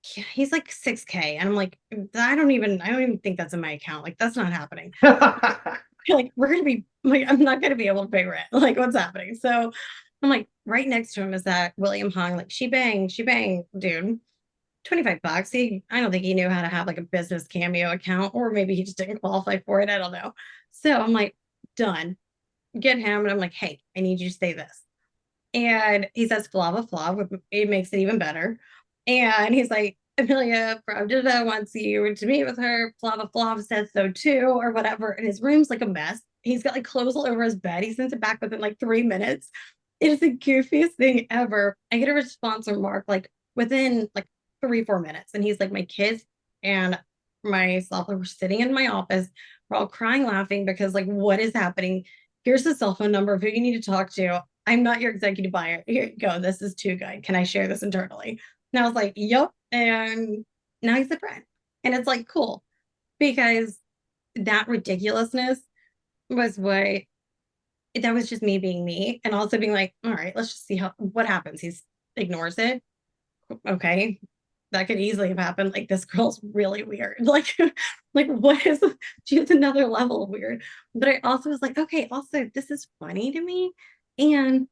He's like 6K. And I'm like, I don't even think that's in my account. Like, that's not happening. Like, we're gonna be like, I'm not gonna be able to pay rent. Like, what's happening? So I'm like, right next to him is that William Hung, like she bang, dude. $25. I don't think he knew how to have like a business Cameo account, or maybe he just didn't qualify for it. I don't know. So I'm like, done. Get him. And I'm like, hey, I need you to say this. And he says Flava Flav, it makes it even better. And he's like, Amelia from Dida wants you to meet with her. Flava Flav says so too, or whatever. And his room's like a mess. He's got like clothes all over his bed. He sends it back within like 3 minutes. It is the goofiest thing ever. I get a response from Mark like within like 3, 4 minutes. And he's like, my kids and myself. Like, we're sitting in my office. We're all crying, laughing because like, what is happening? Here's the cell phone number of who you need to talk to. I'm not your executive buyer. Here you go. This is too good. Can I share this internally? And I was like, yep. And now he's a friend. And it's like, cool. Because that ridiculousness was that was just me being me. And also being like, all right, let's just see what happens. He ignores it. Okay. That could easily have happened. Like, this girl's really weird. Like, like what is, she's another level of weird. But I also was like, okay, also this is funny to me. And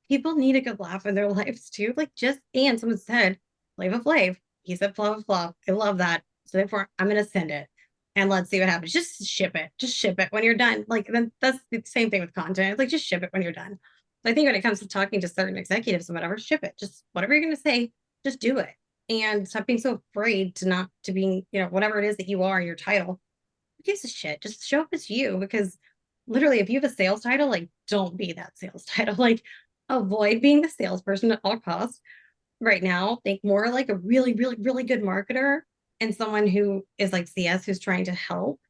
people need a good laugh in their lives too. Like, and someone said Flavor Flav. He said Flavor Flav. I love that. So therefore I'm gonna send it and let's see what happens. Just ship it. Just ship it when you're done. Like, then that's the same thing with content. It's like, just ship it when you're done. So I think when it comes to talking to certain executives and whatever, ship it. Just whatever you're gonna say, just do it. And stop being so afraid to being, whatever it is that you are, your title. Who gives a shit? Just show up as you, because literally, if you have a sales title, like, don't be that sales title. Like, avoid being the salesperson at all costs. Right now, think more like a really, really, really good marketer and someone who is like CS, who's trying to help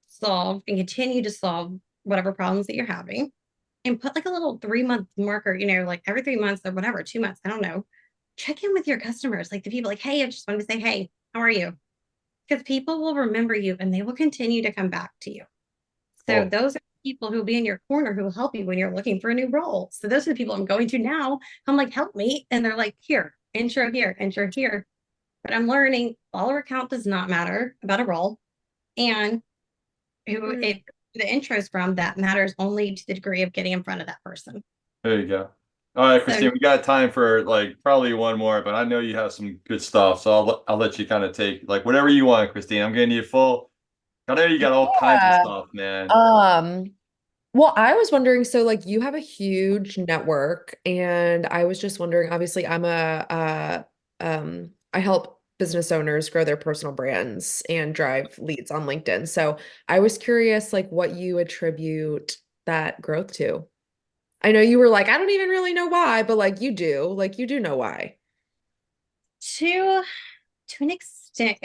solve and continue to solve whatever problems that you're having. And put like a little 3-month marker, like every 3 months or whatever, 2 months, I don't know. Check in with your customers, like the people, like, hey, I just wanted to say, hey, how are you? Because people will remember you and they will continue to come back to you. So Oh, those are people who will be in your corner, who will help you when you're looking for a new role. So those are the people I'm going to now. I'm like, help me. And they're like, here, intro here, intro here. But I'm learning follower count does not matter about a role. And who the intro is from, that matters only to the degree of getting in front of that person. there you go. All right, So Christine, we got time for like probably one more, but I know you have some good stuff, so I'll let you kind of take like whatever you want, Christine. I'm getting you full. I know you got all kinds of Yeah. stuff, man. Um, well, I was wondering, so like you have a huge network, and I was just wondering, obviously I help business owners grow their personal brands and drive leads on LinkedIn. So I was curious, like, what you attribute that growth to. I know you were like, I don't even really know why, but like you do know why. to an extent,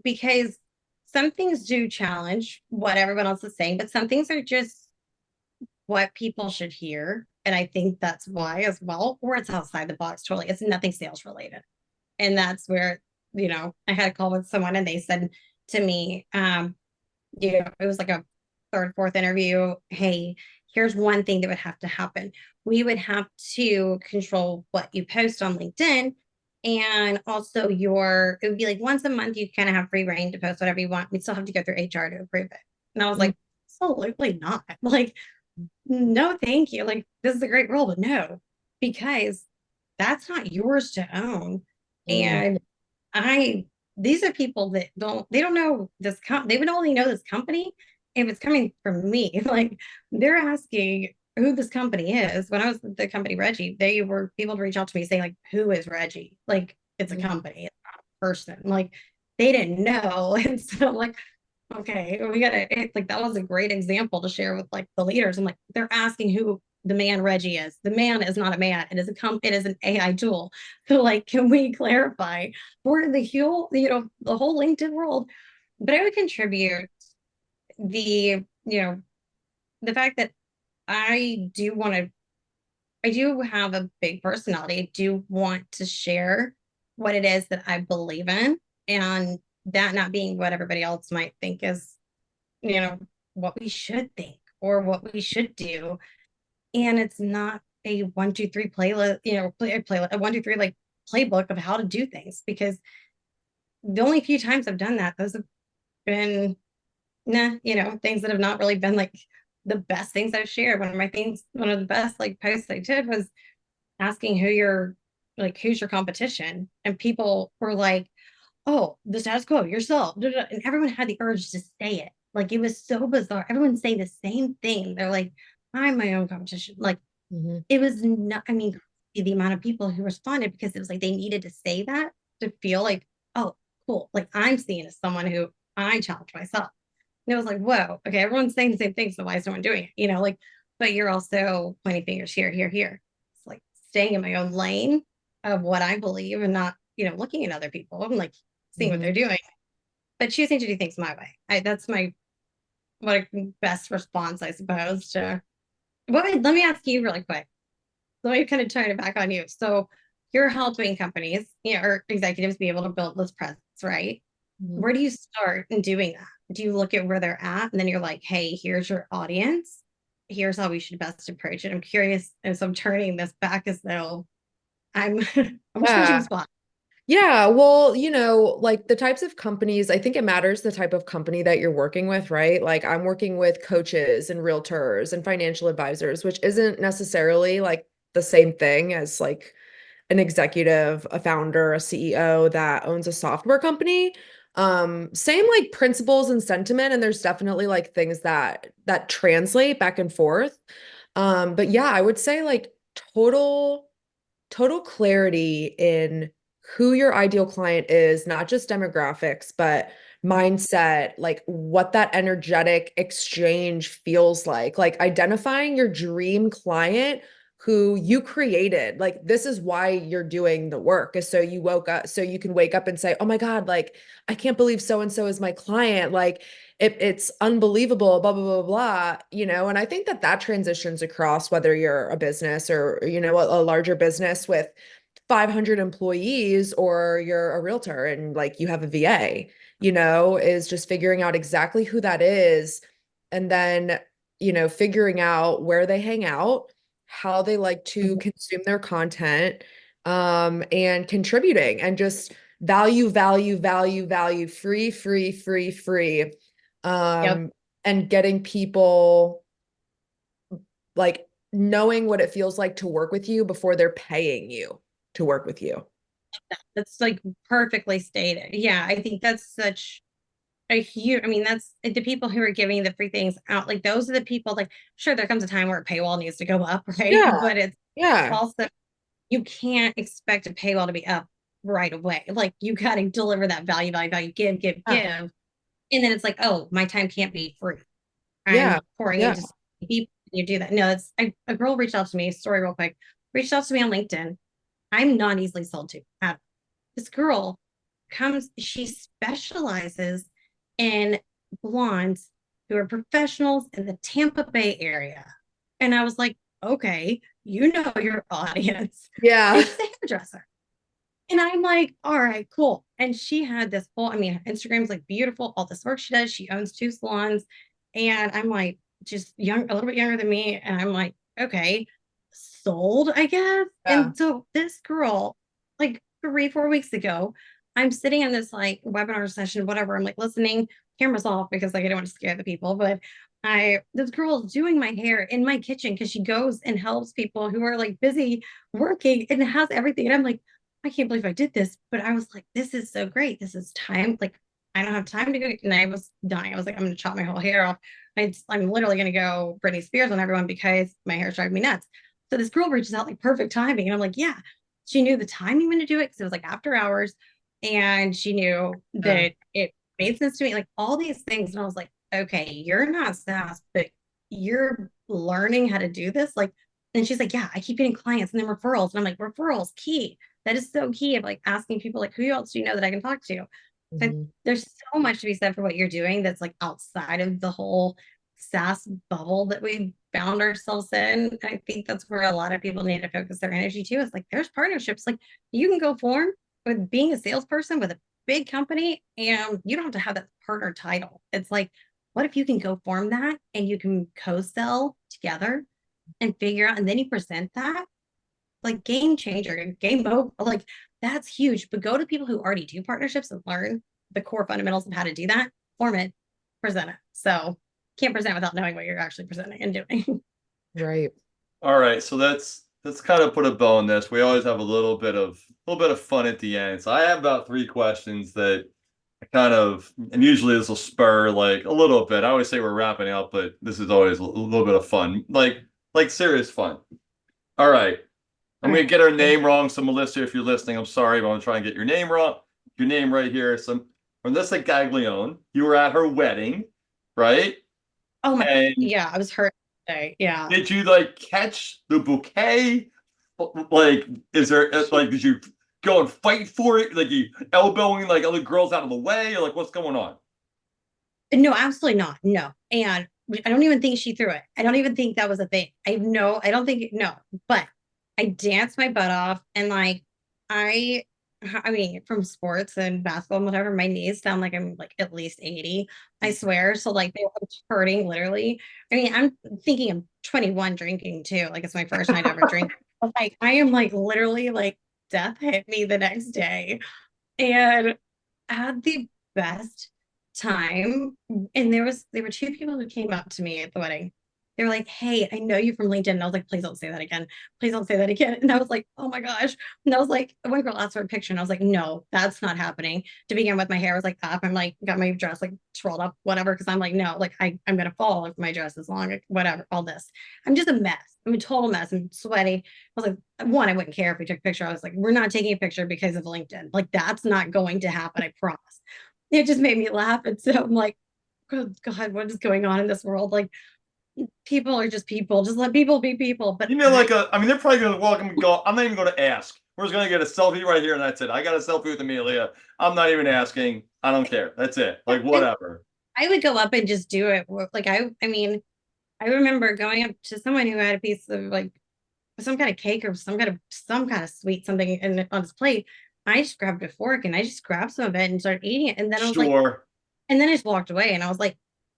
because some things do challenge what everyone else is saying, but some things are just what people should hear. And I think that's why as well, or it's outside the box totally. It's nothing sales related. And that's where, I had a call with someone and they said to me, it was like a third, fourth interview. Hey, here's one thing that would have to happen. We would have to control what you post on LinkedIn. And also it would be like once a month, you kind of have free reign to post whatever you want. We'd still have to go through HR to approve it. And I was Mm, like, absolutely not. Like, no, thank you. Like, this is a great role, but no, because that's not yours to own. mm, And these are people that they don't know this they would only know this company if it's coming from me. Like, they're asking who this company is. When I was with the company Reggie, they were people to reach out to me saying like, who is Reggie? Like, it's a mm, company, it's not a person. Like, they didn't know. And so like, okay, we gotta like, that was a great example to share with like the leaders. I'm like, they're asking who the man Reggie is. The man is not a man. It is an AI tool. So like, can we clarify for the whole LinkedIn world? But I would contribute the, the fact that I do have a big personality. I do want to share what it is that I believe in, and that not being what everybody else might think is, you know, what we should think or what we should do. And it's not a 1, 2, 3 playlist, a 1, 2, 3 like playbook of how to do things, because the only few times I've done that, those have been things that have not really been like the best things I've shared. One of the best like posts I did was asking who's your competition, and people were like, oh, the status quo, yourself, and everyone had the urge to say it. Like, it was so bizarre. Everyone's saying the same thing. They're like, I'm my own competition. Like, mhm, it was not, I mean, the amount of people who responded, because it was like they needed to say that to feel like, oh, cool, like I'm seen as someone who I challenge myself. And it was like, whoa, okay, everyone's saying the same thing, so why is no one doing it? Like, but you're also pointing fingers here, here, here. It's like staying in my own lane of what I believe and not, looking at other people. I'm like seeing what mhm. they're doing. but choosing to do things my way. That's my what a best response, I suppose. To let me ask you really quick. Let me kind of turn it back on you. So you're helping companies, or executives be able to build this presence, right? Mhm. Where do you start in doing that? Do you look at where they're at and then you're like, hey, here's your audience. Here's how we should best approach it. I'm curious. And so I'm turning this back as though I'm I'm switching Yeah. spots. Yeah, well, like the types of companies, I think it matters the type of company that you're working with, right? Like I'm working with coaches and realtors and financial advisors, which isn't necessarily like the same thing as like an executive, a founder, a CEO that owns a software company. Same like principles and sentiment, and there's definitely like things that translate back and forth. But yeah, I would say like total clarity in who your ideal client is, not just demographics, but mindset, like what that energetic exchange feels like identifying your dream client who you created. Like this is why you're doing the work, is so you woke up, so you can wake up and say, oh my God, like I can't believe so and so is my client. Like it's unbelievable, blah, blah, blah, blah, and I think that transitions across whether you're a business or, a larger business with 500 employees or you're a realtor and like you have a VA, is just figuring out exactly who that is. And then, figuring out where they hang out, how they like to consume their content, and contributing and just value, value, value, value, free, free, free, free, Yep. and getting people like knowing what it feels like to work with you before they're paying you to work with you. That's like perfectly stated. Yeah, I think that's such a huge, I mean, that's the people who are giving the free things out. Like those are the people, like, sure, there comes a time where a paywall needs to go up, right? Yeah. But it's Yeah. also, you can't expect a paywall to be up right away. Like you got to deliver that value, value, value, give, give, Yeah. give. And then it's like, oh, my time can't be free. Yeah. I'm pouring Yeah. into people. You do that. No, it's a girl reached out to me, story real quick, reached out to me on LinkedIn. I'm not easily sold to. This girl comes, she specializes in blondes who are professionals in the Tampa Bay area. And I was like, okay, you know your audience. Yeah. And she's a hairdresser. And I'm like, all right, cool. And she had this whole, I mean, Instagram's like beautiful, all this work she does. She owns 2 salons. And I'm like, just young, a little bit younger than me. And I'm like, okay, sold, I guess. Yeah. And so this girl, like 3, 4 weeks ago, I'm sitting in this like webinar session, whatever. I'm like listening, cameras off because like I don't want to scare the people. But this girl is doing my hair in my kitchen because she goes and helps people who are like busy working and has everything. And I'm like, I can't believe I did this. But I was like, this is so great. This is time. Like, I don't have time to go. And I was dying. I was like, I'm going to chop my whole hair off. I'm literally going to go Britney Spears on everyone because my hair's driving me nuts. So this girl reaches out like perfect timing. And I'm like, yeah, she knew the timing when to do it because it was like after hours. And she knew that it made sense to me, like all these things. And I was like, okay, you're not SaaS, but you're learning how to do this. Like, and she's like, yeah, I keep getting clients and then referrals. And I'm like, referrals, key. That is so key of like asking people like, who else do you know that I can talk to? So Mhm. there's so much to be said for what you're doing that's like outside of the whole SaaS bubble that we found ourselves in. I think that's where a lot of people need to focus their energy too. It's like there's partnerships. Like you can go form with being a salesperson with a big company and you don't have to have that partner title. It's like, what if you can go form that and you can co-sell together and figure out, and then you present that like game changer, game over. Like that's huge. But go to people who already do partnerships and learn the core fundamentals of how to do that, form it, present it. So can't present without knowing what you're actually presenting and doing. Right. All right, so let's kind of put a bow on this. We always have a little bit of fun at the end. So I have about 3 questions that I kind of, and usually this will spur like a little bit. I always say we're wrapping up, but this is always a little bit of fun, like serious fun. All right, I'm gonna get her name wrong. So Melissa, if you're listening, I'm sorry, but I'm gonna try and get your name wrong. Your name right here. So Melissa Gaglione, you were at her wedding, right? Oh my, And yeah, I was hurt today. Yeah. did you like catch the bouquet? Like, is there like did you going fight for it? Like you elbowing like other girls out of the way? Or like what's going on? No, absolutely not. No. And I don't even think she threw it. I don't even think that was a thing. I don't think, no, but I danced my butt off and like, I, I mean, from sports and basketball and whatever, my knees sound like I'm like at least 80, I swear. So like they were hurting literally. I mean, I'm thinking I'm 21 drinking too. Like it's my first night ever drinking. But, like I am like literally like death hit me the next day. And I had the best time. And there were two people who came up to me at the wedding. They were like, "Hey, I know you from LinkedIn." And I was like, "Please don't say that again. Please don't say that again." And I was like, "Oh my gosh." And I was like, one girl asked for a picture, and I was like, "No, that's not happening." To begin with, my hair was like up. I'm like, got my dress like twirled up, whatever. Cause I'm like, no, like I'm gonna fall if my dress is long, whatever, all this. I'm just a mess. I'm a total mess. I'm sweaty. I was like, one, I wouldn't care if we took a picture. I was like, we're not taking a picture because of LinkedIn. Like, that's not going to happen, I promise. It just made me laugh. And so I'm like, good God, what is going on in this world? Like, people are just people. Just let people be people. But You know, like I mean, they're probably gonna welcome and go. I'm not even gonna ask. We're just gonna get a selfie right here, and that's it. I got a selfie with Amelia. I'm not even asking. I don't care. That's it. Like whatever. I would go up and just do it. Like I mean, I remember going up to someone who had a piece of like some kind of cake or some kind of sweet something on his plate. I just grabbed a fork and I just grabbed some of it and started eating it. And then I was like, Sure. and then I just walked away and I was like,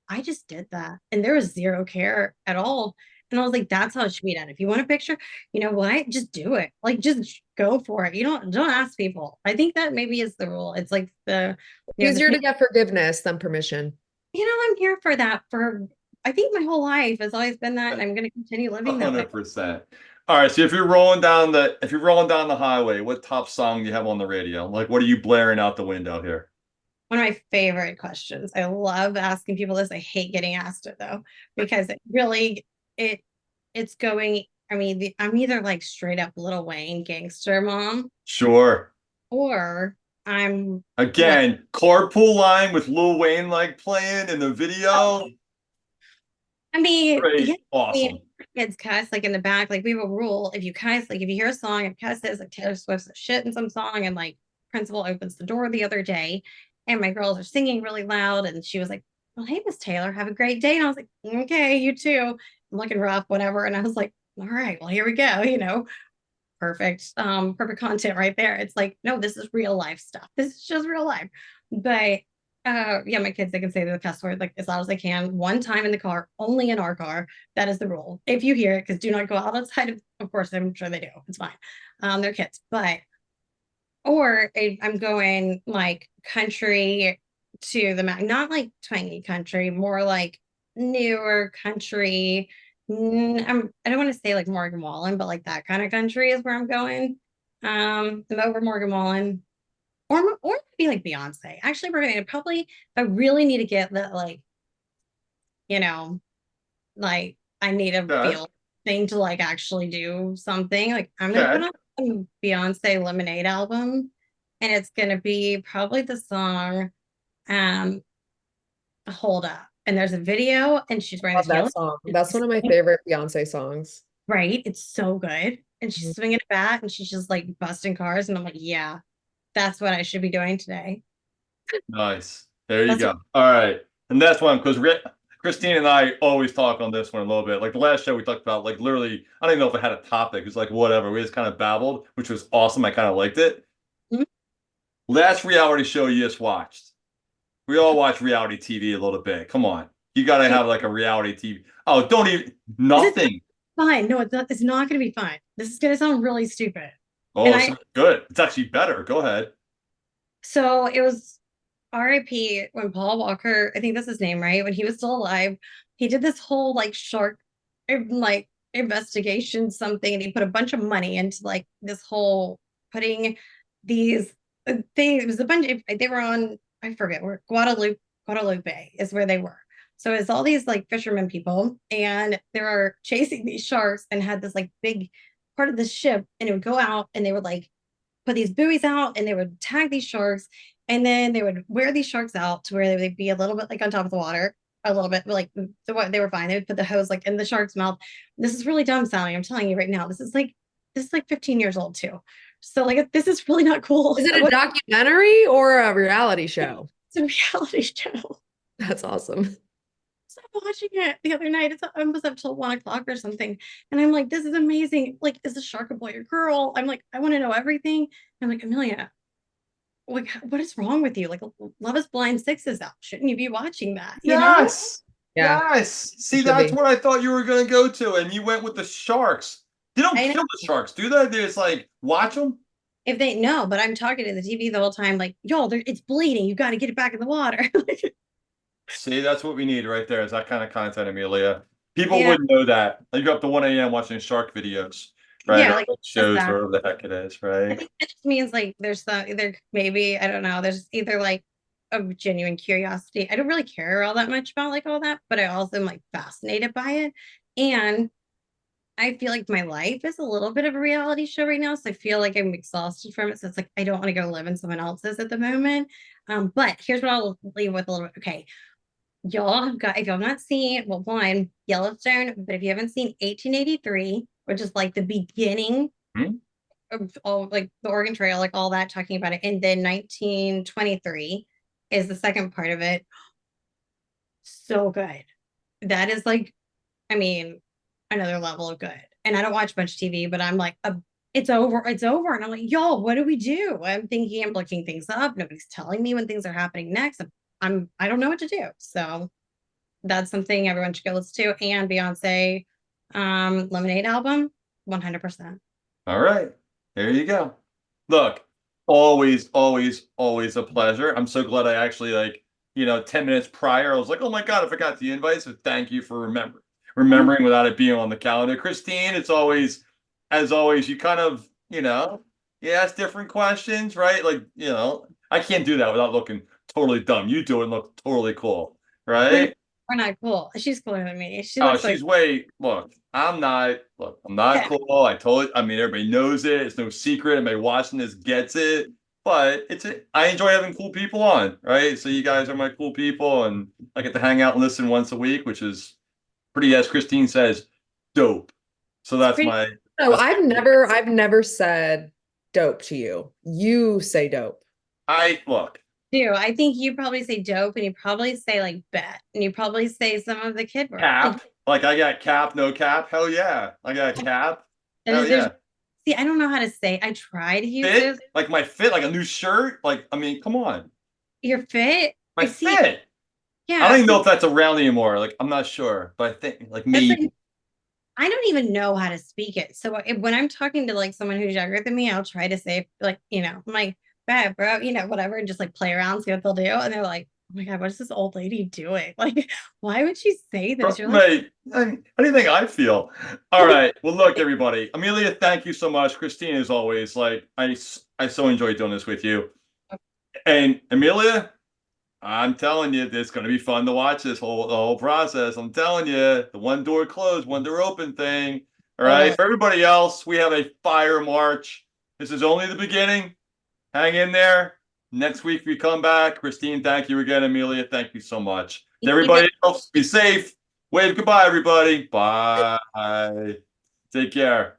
I just did that. And there was zero care at all. And I was like, that's how it should be done. If you want a picture, you know what? Just do it. Like just go for it. You don't ask people. I think that maybe is the rule. It's like Easier to get forgiveness than permission. I'm here for that for I think my whole life has always been that, and I'm gonna continue living that way. 100%. All right. So if you're rolling down the highway, what top song do you have on the radio? Like, what are you blaring out the window here? One of my favorite questions. I love asking people this. I hate getting asked it though, because it it's going. I mean, I'm either like straight up Little Wayne gangster mom, Sure. or I'm like, Again, carpool line with Lil Wayne like playing in the video. I mean, yeah, Great. I mean, Awesome. kids cuss like in the back. Like we have a rule: if you cuss, like if you hear a song and cusses, like Taylor Swift's shit in some song, and like principal opens the door the other day, and my girls are singing really loud, and she was like, "Well, hey, Miss Taylor, have a great day." And I was like, "Okay, you too." I'm looking rough, whatever. And I was like, "All right, well, here we go." Perfect, perfect content right there. It's like, no, this is real life stuff. This is just real life. But yeah, my kids, they can say the cuss word like as loud as they can one time in the car, only in our car. That is the rule. If you hear it, because do not go outside of course, I'm sure they do. It's fine. They're kids. But or if I'm going like country to the max, not like twangy country, more like newer country. I don't want to say like Morgan Wallen, but like that kind of country is where I'm going. I'm over Morgan Wallen, or maybe like Beyonce. Actually, we're gonna probably. If I really need to get that, like you know, like I need a Okay. feel thing to like actually do something. Like I'm gonna put Okay. on some Beyonce Lemonade album, and it's gonna be probably the song um Hold Up. And there's a video, and she's wearing Love this that yellow. song. That's one of my favorite Beyonce songs. Right, it's so good. And Mhm. she's swinging a bat, and she's just like busting cars, and I'm like, yeah, that's what I should be doing today. Nice. There you That's go. what All right. And that's one because Christine and I always talk on this one a little bit. Like the last show we talked about, like literally, I don't even know if it had a topic. It's like whatever. We just kind of babbled, which was awesome. I kind of liked it. Mhm. Last reality show you just watched. We all watch reality TV a little bit. Come on. You got to have like a reality TV. Oh, don't even, Is it nothing. fine? No, it's not gonna be fun. This is gonna sound really stupid. And Oh, I so good. It's actually better. Go ahead. so it was RIP when Paul Walker, I think that's his name, right? When he was still alive, he did this whole like shark like investigation something, and he put a bunch of money into like this whole putting these things. It was a bunch of, they were on, I forget where, Guadalupe is where they were. So it's all these like fishermen people, and they were chasing these sharks and had this like big part of the ship, and it would go out, and they would like put these buoys out, and they would tag these sharks, and then they would wear these sharks out to where they would be a little bit like on top of the water, a little bit like they were fine. They would put the hose like in the shark's mouth. This is really dumb sounding. I'm telling you right now. This is like 15 years old too. So like, this is really not cool. Is it a documentary or a reality show? It's a reality show. That's awesome. So I'm watching it the other night. I was up till 1 o'clock or something. And I'm like, this is amazing. Like, is the shark a boy or girl? I'm like, I want to know everything. I'm like, Amelia, like, what is wrong with you? Like, Love is Blind 6 is out. Shouldn't you be watching that? You know? Yes. Yeah. Yes. See, should that's be. what I thought you were going to go to, and you went with the sharks. They don't I know. kill the sharks, do they? They just like watch them. If they know, but I'm talking to the TV the whole time, like, yo, it's bleeding. You got to get it back in the water. See, that's what we need right there. Is that kind of content, Amelia? People Yeah. wouldn't know that. Like, you're up to 1 a.m. watching shark videos, right? Yeah, Or like just shows, that. or whatever the heck it is, I right? think that just means like there's there maybe I don't know. There's either like a genuine curiosity. I don't really care all that much about like all that, but I also am like fascinated by it. And I feel like my life is a little bit of a reality show right now. So I feel like I'm exhausted from it. So it's like I don't want to go live in someone else's at the moment. But here's what I'll leave with a little bit. Okay. Y'all have got, if y'all not seen, well, one, Yellowstone, but if you haven't seen 1883, which is like the beginning Hmm? of all like the Oregon Trail, like all that talking about it. And then 1923 is the second part of it. So good. That is like, I mean, another level of good. And I don't watch much TV, but I'm like, it's over, it's over. And I'm like, y'all, what do we do? I'm thinking, I'm looking things up. Nobody's telling me when things are happening next. I don't know what to do. So that's something everyone should go listen to. And Beyonce, Lemonade album, 100%. All right. There you go. Look, always, always, always a pleasure. I'm so glad I actually 10 minutes prior, I was like, oh my God, I forgot the invite. So thank you for remembering without it being on the calendar. Christine, it's always, as always, you kind of, you ask different questions, right? Like, I can't do that without looking totally dumb. You do it and look totally cool, right? We're not cool. She's cooler than me. She Oh, looks like she's way. I'm not cool. I mean, everybody knows it. It's no secret. Everybody watching this gets it. But I enjoy having cool people on, right? So you guys are my cool people, and I get to hang out and listen once a week, which is pretty, as Christine says, dope. So it's that's pretty. my. No, That's I've never said dope to you. You say dope. I look. Do I think you probably say dope, and you probably say like bet, and you probably say some of the kid words. Cap. Like I got cap, no cap. Hell yeah. I got cap. Hell There's yeah. see, I don't know how to say. I try to use Fit? those. Like my fit, like a new shirt. Like, I mean, come on. Your fit. My I see. fit. I Yeah, don't even know see, if that's around anymore. Like, I'm not sure, but I think like that's maybe. like I don't even know how to speak it. So when I'm talking to like someone who's younger than me, I'll try to say like, I'm like, bet, bro, whatever, and just like play around, see what they'll do. And they're like, oh my God, what is this old lady doing? Like, why would she say this? You're like, Mate, how do you think I feel? All right. Well, look, everybody. Amelia, thank you so much. Christine, as always, I so enjoy doing this with you. And Amelia, I'm telling you, it's going to be fun to watch the whole process. I'm telling you, the one door closed, one door open thing. All right. totally. For everybody else, we have a fire march. This is only the beginning. Hang in there. Next week we come back. Christine, thank you again. Amelia, thank you so much. To everybody else, be safe. Wave goodbye, everybody. Bye. Take care.